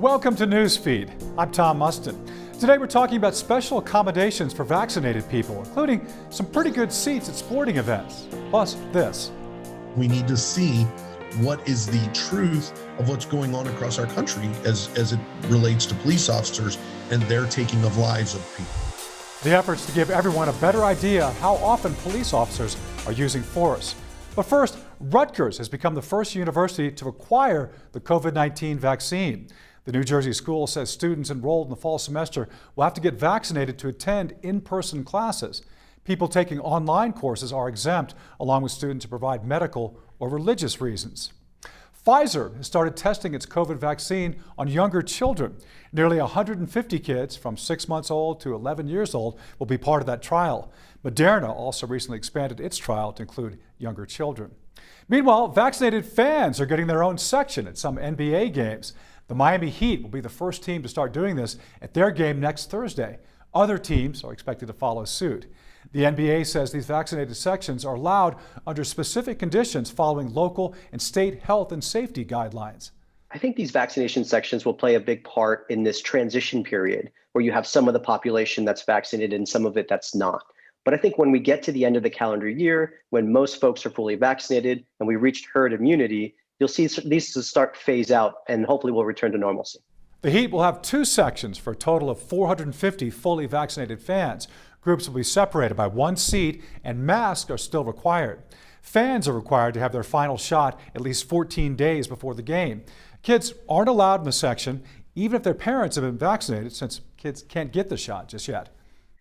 Welcome to Newsfeed. I'm Tom Mustin. Today we're talking about special accommodations for vaccinated people, including some pretty good seats at sporting events. Plus this. We need to see what is the truth of what's going on across our country as it relates to police officers and their taking of lives of people. The efforts to give everyone a better idea of how often police officers are using force. But first, Rutgers has become the first university to require the COVID-19 vaccine. The New Jersey school says students enrolled in the fall semester will have to get vaccinated to attend in-person classes. People taking online courses are exempt, along with students who provide medical or religious reasons. Pfizer has started testing its COVID vaccine on younger children. Nearly 150 kids from 6 months old to 11 years old will be part of that trial. Moderna also recently expanded its trial to include younger children. Meanwhile, vaccinated fans are getting their own section at some NBA games. The Miami Heat will be the first team to start doing this at their game next Thursday. Other teams are expected to follow suit. The NBA says these vaccinated sections are allowed under specific conditions following local and state health and safety guidelines. I think these vaccination sections will play a big part in this transition period where you have some of the population that's vaccinated and some of it that's not. But I think when we get to the end of the calendar year, when most folks are fully vaccinated and we reached herd immunity, you'll see these start to phase out and hopefully we'll return to normalcy. The Heat will have two sections for a total of 450 fully vaccinated fans. Groups will be separated by one seat and masks are still required. Fans are required to have their final shot at least 14 days before the game. Kids aren't allowed in the section, even if their parents have been vaccinated, since kids can't get the shot just yet.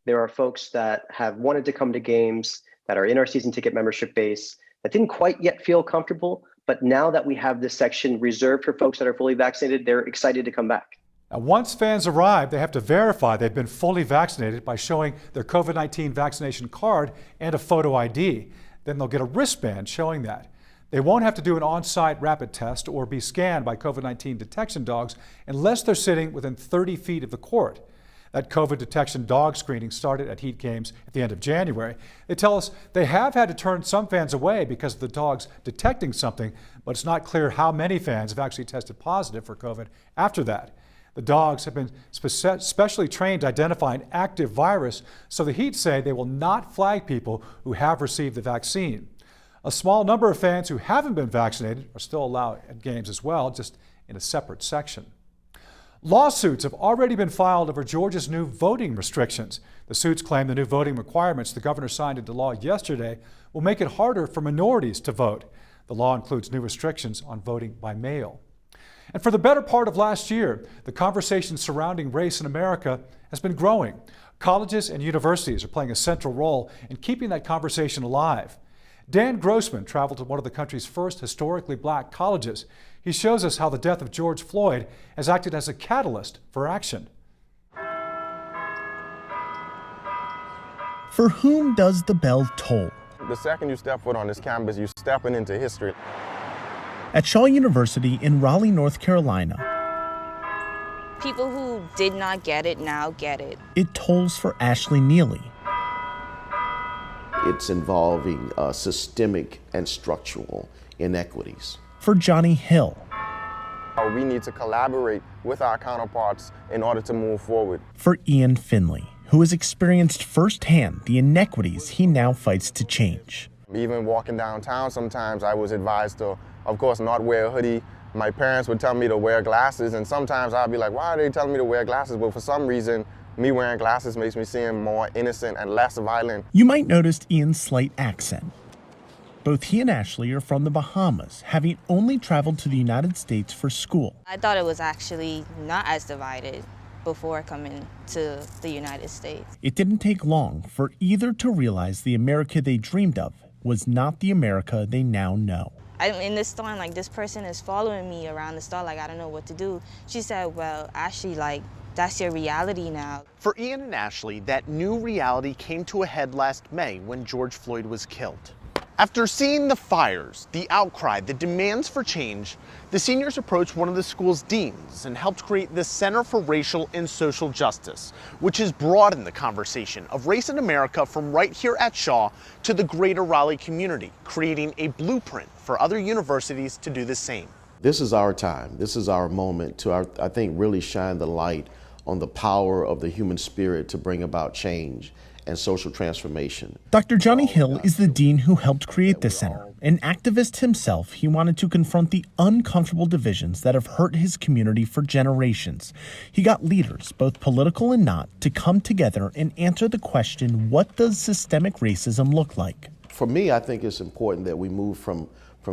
There are folks that have wanted to come to games that are in our season ticket membership base that didn't quite yet feel comfortable. But now that we have this section reserved for folks that are fully vaccinated, they're excited to come back. Now, once fans arrive, they have to verify they've been fully vaccinated by showing their COVID-19 vaccination card and a photo ID. Then they'll get a wristband showing that. They won't have to do an on-site rapid test or be scanned by COVID-19 detection dogs unless they're sitting within 30 feet of the court. That COVID detection dog screening started at Heat games at the end of January. They tell us they have had to turn some fans away because of the dogs detecting something, but it's not clear how many fans have actually tested positive for COVID after that. The dogs have been specially trained to identify an active virus, so the Heat say they will not flag people who have received the vaccine. A small number of fans who haven't been vaccinated are still allowed at games as well, just in a separate section. Lawsuits have already been filed over Georgia's new voting restrictions. The suits claim the new voting requirements the governor signed into law yesterday will make it harder for minorities to vote. The law includes new restrictions on voting by mail. And for the better part of last year, the conversation surrounding race in America has been growing. Colleges and universities are playing a central role in keeping that conversation alive. Dan Grossman traveled to one of the country's first historically black colleges. He shows us how the death of George Floyd has acted as a catalyst for action. For whom does the bell toll? The second you step foot on this campus, you're stepping into history. At Shaw University in Raleigh, North Carolina, people who did not get it now get it. It tolls for Ashley Neely. It's involving systemic and structural inequities. For Johnny Hill. We need to collaborate with our counterparts in order to move forward. For Ian Finley, who has experienced firsthand the inequities he now fights to change. Even walking downtown, sometimes I was advised to, of course, not wear a hoodie. My parents would tell me to wear glasses, and sometimes I'd be like, why are they telling me to wear glasses? But for some reason, me wearing glasses makes me seem more innocent and less violent. You might notice Ian's slight accent. Both he and Ashley are from the Bahamas, having only traveled to the United States for school. I thought it was actually not as divided before coming to the United States. It didn't take long for either to realize the America they dreamed of was not the America they now know. I'm in the store and this person is following me around the store, I don't know what to do. She said, well, Ashley, that's your reality now. For Ian and Ashley, that new reality came to a head last May when George Floyd was killed. After seeing the fires, the outcry, the demands for change, the seniors approached one of the school's deans and helped create the Center for Racial and Social Justice, which has broadened the conversation of race in America from right here at Shaw to the greater Raleigh community, creating a blueprint for other universities to do the same. This is our time. This is our moment to, I think, really shine the light on the power of the human spirit to bring about change and social transformation. Dr. Johnny Hill is the dean who helped create the center. An activist himself, he wanted to confront the uncomfortable divisions that have hurt his community for generations. He got leaders, both political and not, to come together and answer the question, what does systemic racism look like? For me, I think it's important that we move from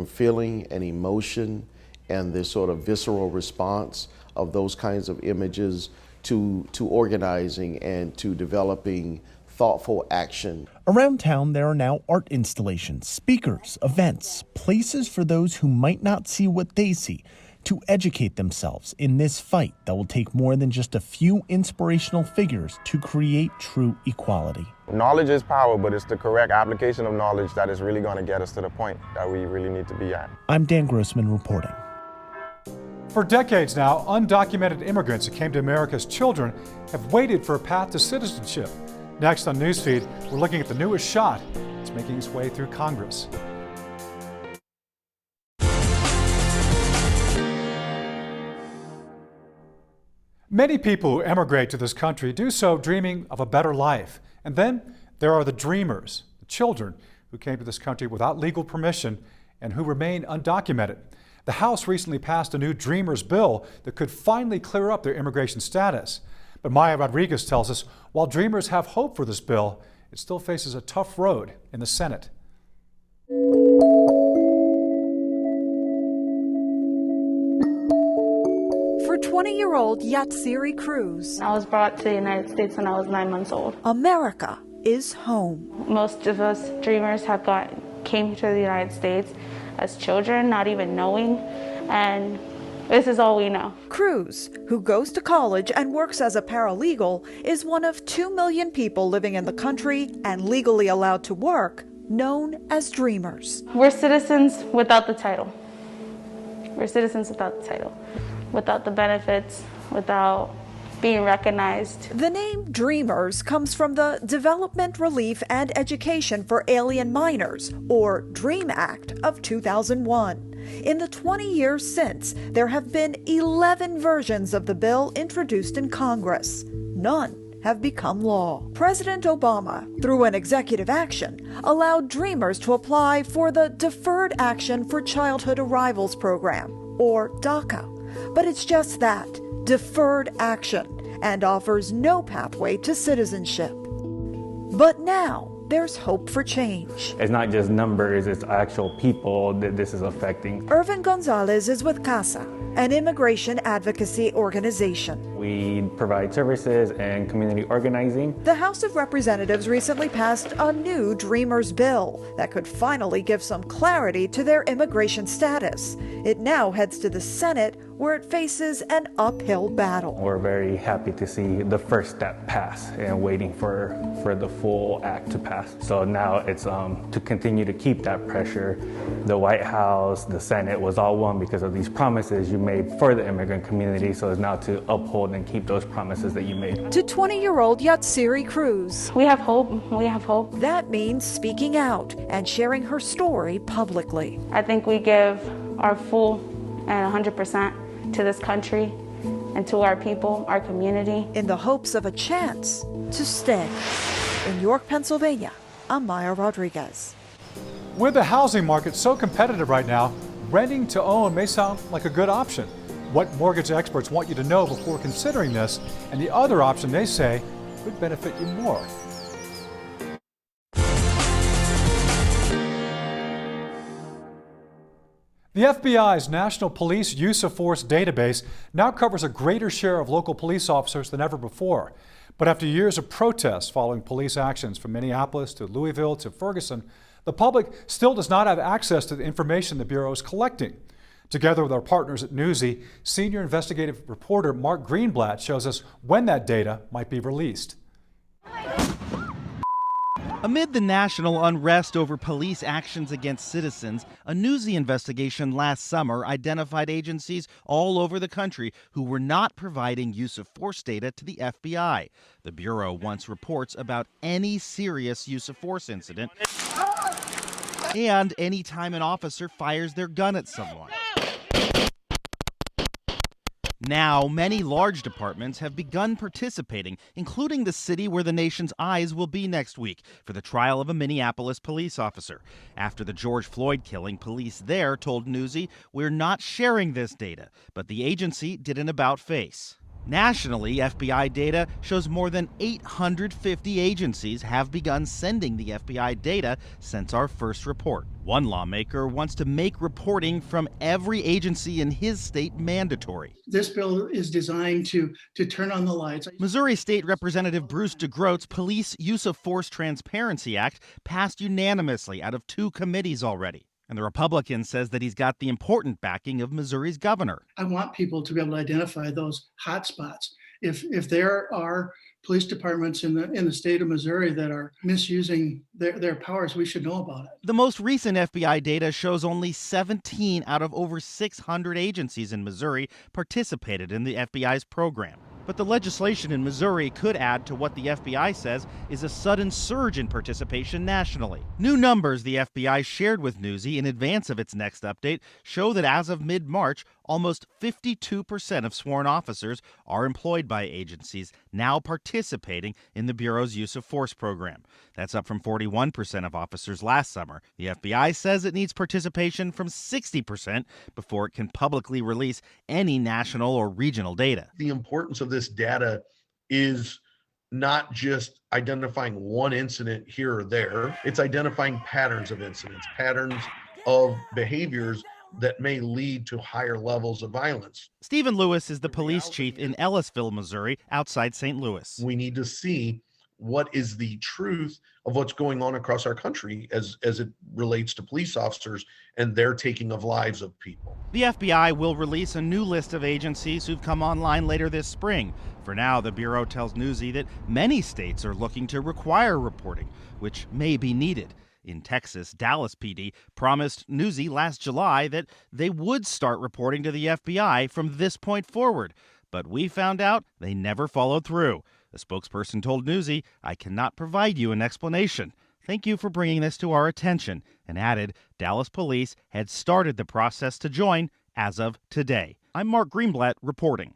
feeling and emotion and this sort of visceral response of those kinds of images to organizing and to developing thoughtful action. Around town, there are now art installations, speakers, events, places for those who might not see what they see to educate themselves in this fight that will take more than just a few inspirational figures to create true equality. Knowledge is power, but it's the correct application of knowledge that is really going to get us to the point that we really need to be at. I'm Dan Grossman reporting. For decades now, undocumented immigrants who came to America as children have waited for a path to citizenship. Next on Newsfeed, we're looking at the newest shot. It's making its way through Congress. Many people who emigrate to this country do so dreaming of a better life. And then there are the dreamers, the children who came to this country without legal permission and who remain undocumented. The House recently passed a new Dreamers bill that could finally clear up their immigration status. But Maya Rodriguez tells us while Dreamers have hope for this bill, it still faces a tough road in the Senate. For 20-year-old Yatsiri Cruz, I was brought to the United States when I was 9 months old. America is home. Most of us dreamers came to the United States as children, not even knowing, and this is all we know. Cruz, who goes to college and works as a paralegal, is one of 2 million people living in the country and legally allowed to work, known as dreamers. We're citizens without the title. We're citizens without the title, without the benefits, without being recognized. The name Dreamers comes from the Development, Relief, and Education for Alien Minors, or DREAM Act of 2001. In the 20 years since, there have been 11 versions of the bill introduced in Congress. None have become law. President Obama, through an executive action, allowed dreamers to apply for the Deferred Action for Childhood Arrivals program, or DACA. But it's just that, deferred action, and offers no pathway to citizenship. But now, there's hope for change. It's not just numbers, it's actual people that this is affecting. Irvin Gonzalez is with CASA, an immigration advocacy organization. We provide services and community organizing. The House of Representatives recently passed a new Dreamers bill that could finally give some clarity to their immigration status. It now heads to the Senate, where it faces an uphill battle. We're very happy to see the first step pass and waiting for the full act to pass. So now it's to continue to keep that pressure. The White House, the Senate was all one because of these promises you made for the immigrant community. So it's now to uphold and keep those promises that you made. To 20-year-old Yatsiri Cruz, We have hope. We have hope. that means speaking out and sharing her story publicly. I think we give our full and 100% to this country and to our people, our community. In the hopes of a chance to stay. In York, Pennsylvania, I'm Maya Rodriguez. With the housing market so competitive right now, renting to own may sound like a good option. What mortgage experts want you to know before considering this, and the other option they say could benefit you more. The FBI's National Police Use of Force database now covers a greater share of local police officers than ever before. But after years of protests following police actions from Minneapolis to Louisville to Ferguson, the public still does not have access to the information the Bureau is collecting. Together with our partners at Newsy, senior investigative reporter Mark Greenblatt shows us when that data might be released. Amid the national unrest over police actions against citizens, a Newsy investigation last summer identified agencies all over the country who were not providing use of force data to the FBI. The Bureau wants reports about any serious use of force incident and any time an officer fires their gun at someone. Now, many large departments have begun participating, including the city where the nation's eyes will be next week for the trial of a Minneapolis police officer. After the George Floyd killing, police there told Newsy, "We're not sharing this data," but the agency did an about-face. Nationally, FBI data shows more than 850 agencies have begun sending the FBI data since our first report. One lawmaker wants to make reporting from every agency in his state mandatory. This bill is designed to turn on the lights. Missouri State Representative Bruce DeGroat's Police Use of Force Transparency Act passed unanimously out of 2 committees already. And the Republican says that he's got the important backing of Missouri's governor. I want people to be able to identify those hot spots. If there are police departments in the state of Missouri that are misusing their powers, we should know about it. The most recent FBI data shows only 17 out of over 600 agencies in Missouri participated in the FBI's program. But the legislation in Missouri could add to what the FBI says is a sudden surge in participation nationally. New numbers the FBI shared with Newsy in advance of its next update show that as of mid-March, almost 52% of sworn officers are employed by agencies now participating in the Bureau's use of force program. That's up from 41% of officers last summer. The FBI says it needs participation from 60% before it can publicly release any national or regional data. The importance of this data is not just identifying one incident here or there. It's identifying patterns of incidents, patterns of behaviors that may lead to higher levels of violence. Stephen Lewis is the police chief in Ellisville, Missouri, outside St. Louis. We need to see what is the truth of what's going on across our country as it relates to police officers and their taking of lives of people. The FBI will release a new list of agencies who've come online later this spring. For now, the Bureau tells Newsy that many states are looking to require reporting, which may be needed. In Texas, Dallas PD promised Newsy last July that they would start reporting to the FBI from this point forward. But we found out they never followed through. A spokesperson told Newsy, "I cannot provide you an explanation. Thank you for bringing this to our attention," and added Dallas police had started the process to join as of today. I'm Mark Greenblatt reporting.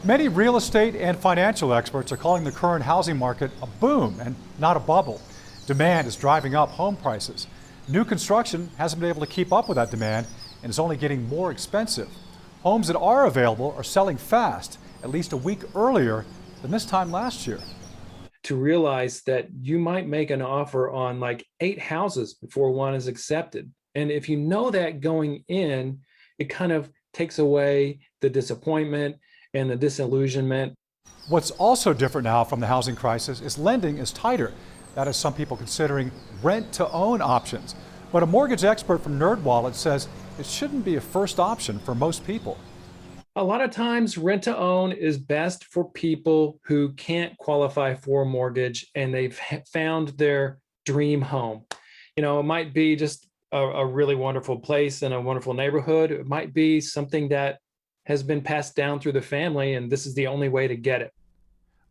Many real estate and financial experts are calling the current housing market a boom and not a bubble. Demand is driving up home prices. New construction hasn't been able to keep up with that demand and is only getting more expensive. Homes that are available are selling fast, at least a week earlier than this time last year. To realize that you might make an offer on like 8 houses before one is accepted. And if you know that going in, it kind of takes away the disappointment and the disillusionment. What's also different now from the housing crisis is lending is tighter. That is some people considering rent-to-own options. But a mortgage expert from NerdWallet says it shouldn't be a first option for most people. A lot of times rent-to-own is best for people who can't qualify for a mortgage and they've found their dream home. You know, it might be just a really wonderful place in a wonderful neighborhood. It might be something that has been passed down through the family and this is the only way to get it.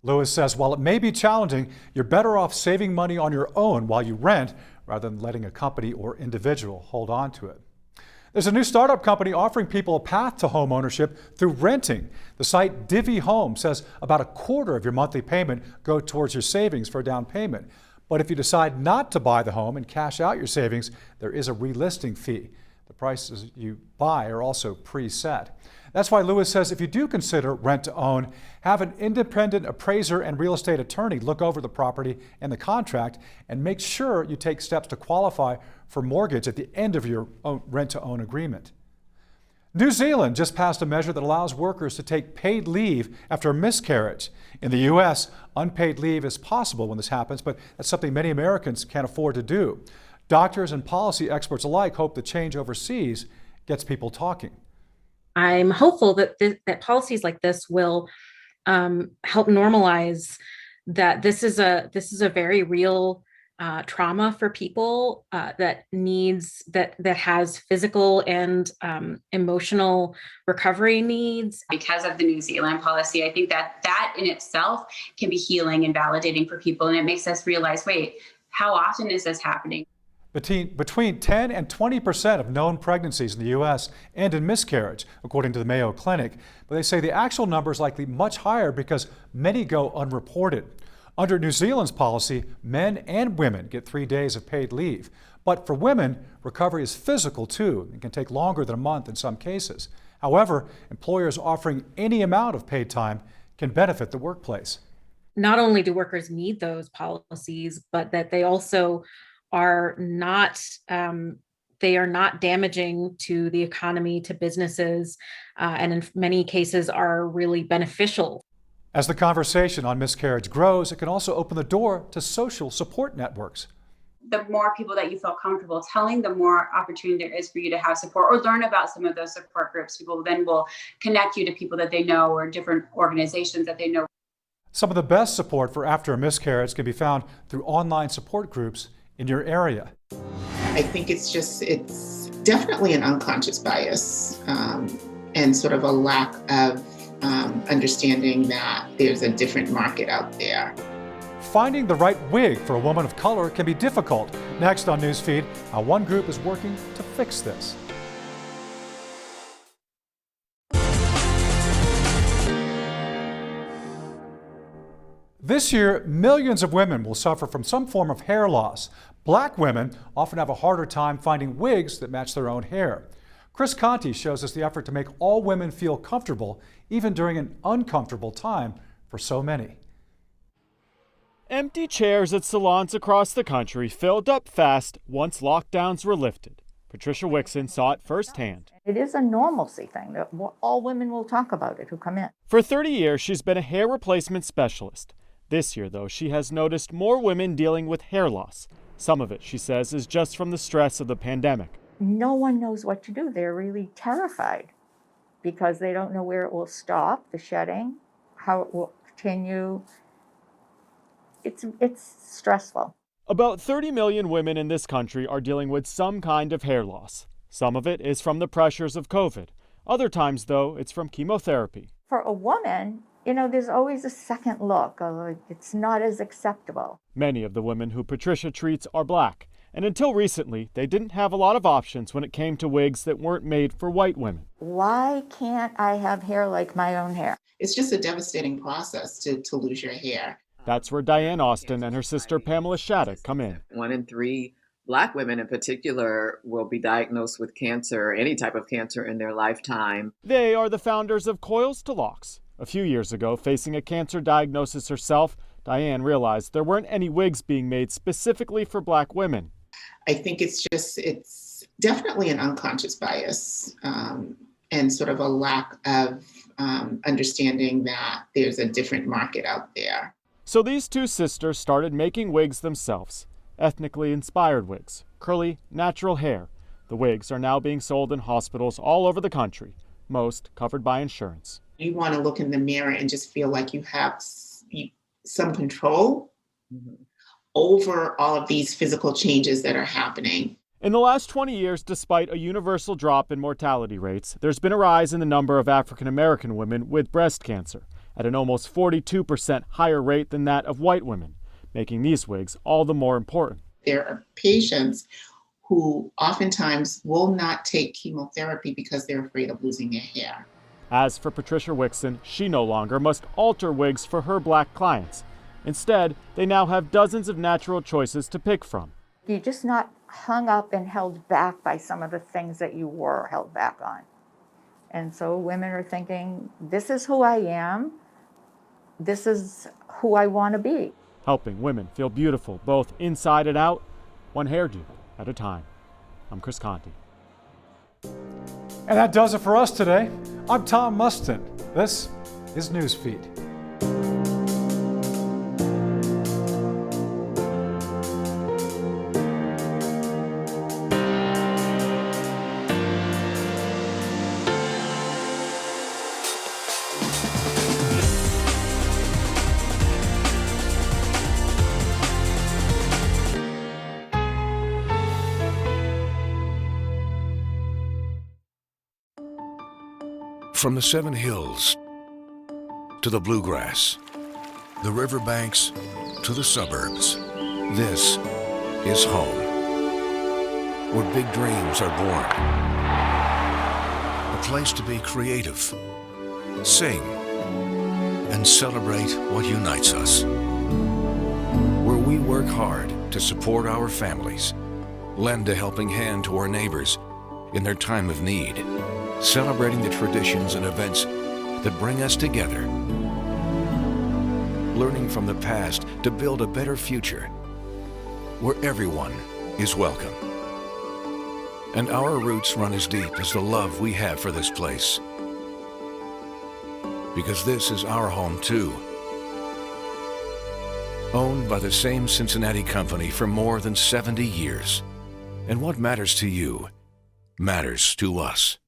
Lewis says while it may be challenging, you're better off saving money on your own while you rent rather than letting a company or individual hold on to it. There's a new startup company offering people a path to home ownership through renting. The site Divvy Home says about a quarter of your monthly payment go towards your savings for a down payment. But if you decide not to buy the home and cash out your savings, there is a relisting fee. The prices you buy are also preset. That's why Lewis says if you do consider rent to own, have an independent appraiser and real estate attorney look over the property and the contract and make sure you take steps to qualify for mortgage at the end of your rent to own agreement. New Zealand just passed a measure that allows workers to take paid leave after a miscarriage. In the U.S., unpaid leave is possible when this happens, but that's something many Americans can't afford to do. Doctors and policy experts alike hope the change overseas gets people talking. I'm hopeful that that policies like this will help normalize that this is a very real trauma for people that has physical and emotional recovery needs. Because of the New Zealand policy, I think that in itself can be healing and validating for people, and it makes us realize, wait, how often is this happening? Between 10 and 20% of known pregnancies in the U.S. end in miscarriage, according to the Mayo Clinic. But they say the actual number is likely much higher because many go unreported. Under New Zealand's policy, men and women get 3 days of paid leave. But for women, recovery is physical too and can take longer than a month in some cases. However, employers offering any amount of paid time can benefit the workplace. Not only do workers need those policies, but that they also are not damaging to the economy, to businesses, and in many cases are really beneficial. As the conversation on miscarriage grows, it can also open the door to social support networks. The more people that you feel comfortable telling, the more opportunity there is for you to have support or learn about some of those support groups. People then will connect you to people that they know or different organizations that they know. Some of the best support for after a miscarriage can be found through online support groups in your area. I think it's definitely an unconscious bias and sort of a lack of understanding that there's a different market out there. Finding the right wig for a woman of color can be difficult. Next on Newsfeed, how one group is working to fix this. This year, millions of women will suffer from some form of hair loss. Black women often have a harder time finding wigs that match their own hair. Chris Conti shows us the effort to make all women feel comfortable, even during an uncomfortable time for so many. Empty chairs at salons across the country filled up fast once lockdowns were lifted. Patricia Wixson saw it firsthand. It is a normalcy thing that all women will talk about it who come in. For 30 years, she's been a hair replacement specialist. This year, though, she has noticed more women dealing with hair loss. Some of it, she says, is just from the stress of the pandemic. No one knows what to do. They're really terrified because they don't know where it will stop, the shedding, how it will continue. It's stressful. About 30 million women in this country are dealing with some kind of hair loss. Some of it is from the pressures of COVID. Other times, though, it's from chemotherapy. For a woman, there's always a second look. It's not as acceptable. Many of the women who Patricia treats are black, and until recently, they didn't have a lot of options when it came to wigs that weren't made for white women. Why can't I have hair like my own hair? It's just a devastating process to lose your hair. That's where Diane Austin and her sister Pamela Shattuck come in. 1 in 3 Black women in particular will be diagnosed with cancer, any type of cancer in their lifetime. They are the founders of Coils to Locks. A few years ago, facing a cancer diagnosis herself, Diane realized there weren't any wigs being made specifically for Black women. I think it's definitely an unconscious bias and sort of a lack of understanding that there's a different market out there. So these two sisters started making wigs themselves, ethnically inspired wigs, curly, natural hair. The wigs are now being sold in hospitals all over the country, most covered by insurance. You want to look in the mirror and just feel like you have some control over all of these physical changes that are happening. In the last 20 years, despite a universal drop in mortality rates, there's been a rise in the number of African American women with breast cancer, at an almost 42% higher rate than that of white women, making these wigs all the more important. There are patients who oftentimes will not take chemotherapy because they're afraid of losing their hair. As for Patricia Wixson, she no longer must alter wigs for her Black clients. Instead, they now have dozens of natural choices to pick from. You're just not hung up and held back by some of the things that you were held back on. And so women are thinking, this is who I am. This is who I want to be. Helping women feel beautiful both inside and out, one hairdo at a time. I'm Chris Conti. And that does it for us today. I'm Tom Mustin. This is Newsfeed. From the Seven Hills to the bluegrass, the riverbanks to the suburbs, this is home. where big dreams are born. A place to be creative, sing, and celebrate what unites us. Where we work hard to support our families, lend a helping hand to our neighbors in their time of need, celebrating the traditions and events that bring us together, learning from the past to build a better future, where everyone is welcome. And our roots run as deep as the love we have for this place. Because this is our home too. Owned by the same Cincinnati company for more than 70 years. And what matters to you matters to us.